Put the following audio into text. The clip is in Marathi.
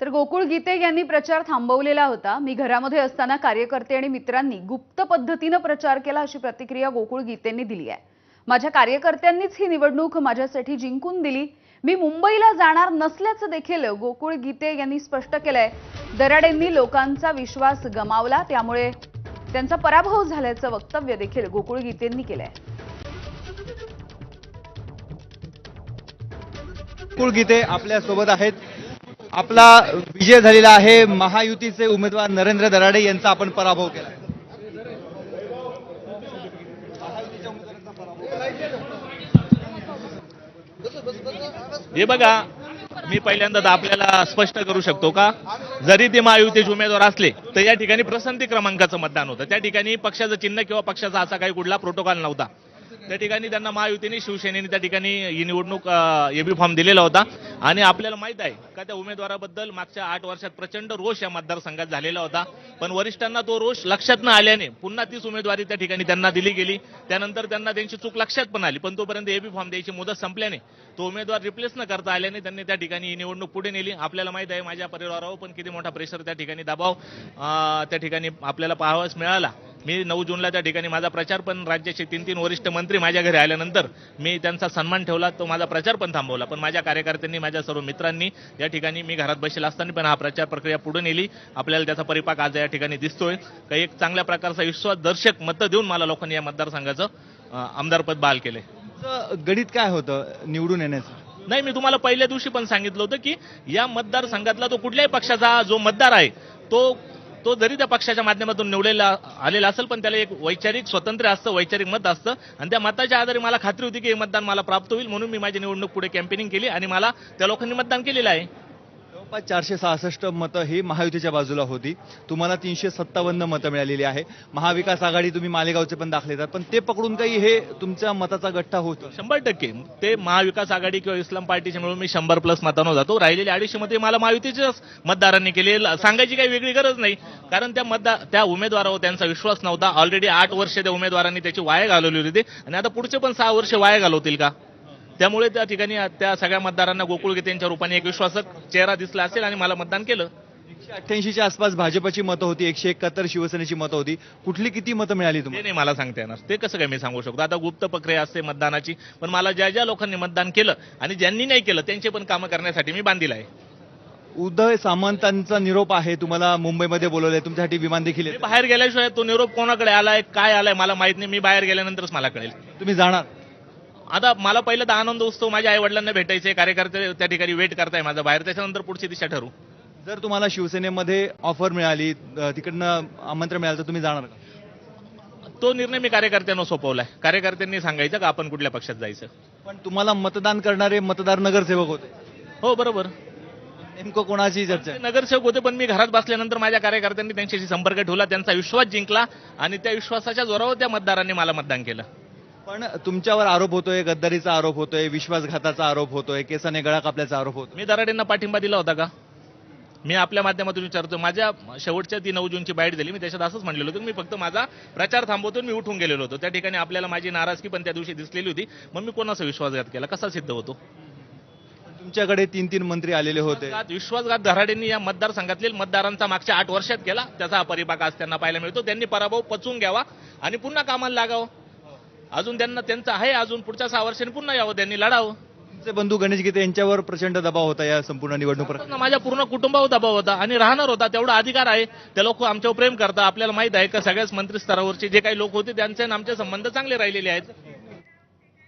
तर गोकुळ गीते यांनी प्रचार थांबवलेला होता। मी घरामध्ये असताना कार्यकर्ते आणि मित्रांनी गुप्त पद्धतीने प्रचार केला अशी प्रतिक्रिया गोकुळ गीतेंनी दिली आहे। माझ्या कार्यकर्त्यांनीच ही निवडणूक माझ्यासाठी जिंकून दिली। मी मुंबईला जाणार नसल्याचं देखील गोकुळ गीते यांनी स्पष्ट केलंय। दराडेंनी लोकांचा विश्वास गमावला, त्यामुळे त्यांचा पराभव झाल्याचं वक्तव्य देखील गोकुळ गीतेंनी केलंय। गोकुळ गीते आपल्या सोबत आहेत। आपला विजय झालेला आहे। महायुतीचे उमेदवार नरेंद्र दराडे यांचा आपण पराभव केला। हे बघा, मी पहिल्यांदा आपल्याला स्पष्ट करू शकतो का, जरी ते महायुतीचे उमेदवार असले तर या ठिकाणी पसंती क्रमांकाचं मतदान होतं। त्या ठिकाणी पक्षाचं चिन्ह किंवा पक्षाचा असा काही कुठला प्रोटोकॉल नव्हता। त्या ठिकाणी त्यांना महायुतीने शिवसेनेने त्या ठिकाणी ही निवडणूक एबी फॉर्म दिलेला होता। आणि आपल्याला माहित आहे का त्या उमेदवाराबद्दल मागच्या 8 वर्षात प्रचंड रोष या मतदारसंघात झालेला होता। पण वरिष्ठांना तो रोष लक्षात न आल्याने पुन्हा तीच उमेदवारी त्या ठिकाणी त्यांना दिली गेली। त्यानंतर त्यांना त्यांची चूक लक्षात पण आली, पण तोपर्यंत एबी फॉर्म द्यायची मुदत संपल्याने तो उमेदवार रिप्लेस न करता आल्याने त्यांनी त्या ठिकाणी ही निवडणूक पुढे नेली। आपल्याला माहित आहे माझ्या परिवारावर पण किती मोठा प्रेशर त्या ठिकाणी दबाव त्या ठिकाणी आपल्याला पाहावयास मिळाला। मी 9 जूनला त्या ठिकाणी माझा प्रचार पण, राज्याचे 3 वरिष्ठ मंत्री माझ्या घरी आल्यानंतर मी त्यांचा सन्मान ठेवला, तो माझा प्रचार पण थांबवला। पण माझ्या कार्यकर्त्यांनी, माझ्या सर्व मित्रांनी या ठिकाणी मी घरात बसलेला असताना पण हा प्रचार प्रक्रिया पुढे नेली। आपल्याला त्याचा परिपाक आज या ठिकाणी दिसतोय। काही एक चांगल्या प्रकारचा विश्वासदर्शक मतं देऊन मला लोकांनी या मतदारसंघाचं आमदारपद बहाल केले। गणित काय होतं निवडून येण्याचं? नाही, मी तुम्हाला पहिल्या दिवशी पण सांगितलं होतं की या मतदारसंघातला तो कुठल्याही पक्षाचा जो मतदार आहे तो जरी त्या पक्षाच्या माध्यमातून निवडलेला आलेला असेल, पण त्याला एक वैचारिक स्वातंत्र्य असतं, वैचारिक मत असतं। आणि त्या मताच्या आधारे मला खात्री होती की हे मतदान मला प्राप्त होईल, म्हणून मी माझी निवडणूक पुढे कॅम्पेनिंग केली आणि मला त्या लोकांनी मतदान केलेलं आहे। जवळपास 466 मतं ही महायुतीच्या बाजूला होती। तुम्हाला 357 मतं मिळालेली आहे। महाविकास आघाडी तुम्ही मालेगावचे पण दाखले येतात, पण ते पकडून काही हे तुमच्या मताचा गठ्ठा होतो? 100% ते महाविकास आघाडी किंवा इस्लाम पार्टीचे मिळून मी 100+ मतांवर जातो। राहिलेले 250 मते मला महायुतीच्याच मतदारांनी केले। सांगायची काही वेगळी गरज नाही, कारण त्या उमेदवारावर त्यांचा विश्वास नव्हता। ऑलरेडी 8 वर्ष त्या उमेदवारांनी त्याची वाया घालवली होती आणि आता पुढचे पण 6 वर्ष वाया घालवतील का? त्यामुळे त्या ठिकाणी त्या सगळ्या मतदारांना गोकुळ गीतेंच्या रूपाने एक विश्वासक चेहरा दिसला असेल आणि मला मतदान केलं। 188च्या आसपास भाजपची मतं होती, 171 शिवसेनेची मतं होती। कुठली किती मतं मिळाली ते तुम्हाला? नाही मला सांगता येणार, ते कसं काय मी सांगू शकतो? आता गुप्त प्रक्रिया असते मतदानाची। पण मला ज्या लोकांनी मतदान केलं आणि ज्यांनी नाही केलं त्यांचे पण कामं करण्यासाठी मी बांधील आहे। उदय सामंतांचा निरोप आहे, तुम्हाला मुंबईमध्ये बोलवलंय, तुमच्यासाठी विमान देखील मी आहे। बाहेर गेल्याशिवाय तो निरोप कोणाकडे आलाय, काय आलाय मला माहित नाही। मी बाहेर गेल्यानंतरच मला कळेल। तुम्ही जाणार? आता मला पहिलं तर आनंद उत्सव, माझ्या आई वडिलांना भेटायचे, कार्यकर्ते त्या ठिकाणी वेट करताय माझा बाहेर, त्याच्यानंतर पुढची दिशा ठरू। जर तुम्हाला शिवसेनेमध्ये ऑफर मिळाली, तिकडनं आमंत्रण मिळालं तर तुम्ही जाणार का? तो निर्णय मी कार्यकर्त्यांना सोपवलाय। कार्यकर्त्यांनी सांगायचं का आपण कुठल्या पक्षात जायचं। पण तुम्हाला मतदान करणारे मतदार नगरसेवक होते, हो बरोबर, नेमकं कोणाची चर्चा आहे? नगरसेवक होते, पण मी घरात बसल्यानंतर माझ्या कार्यकर्त्यांनी त्यांच्याशी संपर्क ठेवला, त्यांचा विश्वास जिंकला आणि त्या विश्वासाच्या जोरावर त्या मतदारांनी मला मतदान केलं। पण तुमच्यावर आरोप होतोय, गद्दारीचा आरोप होतोय, विश्वासघाताचा आरोप होतोय, केसाने गळा कापल्याचा आरोप होतोय। मी दराडेंना पाठिंबा दिला होता का? मी आपल्या माध्यमातून विचारतो। माझ्या शेवटच्या ती 9 जूनची बाईट दिली, मी त्याच्यात असंच म्हणलेलो होतं, मी फक्त माझा प्रचार थांबवतो, मी उठून गेलेलो होतो। त्या ठिकाणी आपल्याला माझी नाराजगी पण त्या दिवशी दिसलेली होती। मग मी कोणाचा विश्वासघात केला, कसा सिद्ध होतो? तुमच्याकडे 3 मंत्री आलेले होते। विश्वासघात दराडेंनी या मतदारसंघातील मतदारांचा मागच्या 8 वर्षात केला, त्याचा हा परिपाक आज त्यांना पाहायला मिळतो। त्यांनी पराभव पचवून घ्यावा आणि पुन्हा कामाला लागावं। अजून त्यांचा आहे, अजून पुढच्या 6 वर्षांनी पुन्हा यावं, त्यांनी लढावं। तुमचे बंधू गणेश गीते यांच्यावर प्रचंड दबाव होता या संपूर्ण निवडणूक प्रक्रियेत। माझ्या पूर्ण कुटुंबावर दबाव होता आणि राहणार होता, तेवढा अधिकार आहे। त्या लोक आमच्यावर प्रेम करतात। आपल्याला माहित आहे का, सगळ्याच मंत्री स्तरावरचे जे काही लोक होते त्यांचे आणि आमचे संबंध चांगले राहिलेले आहेत।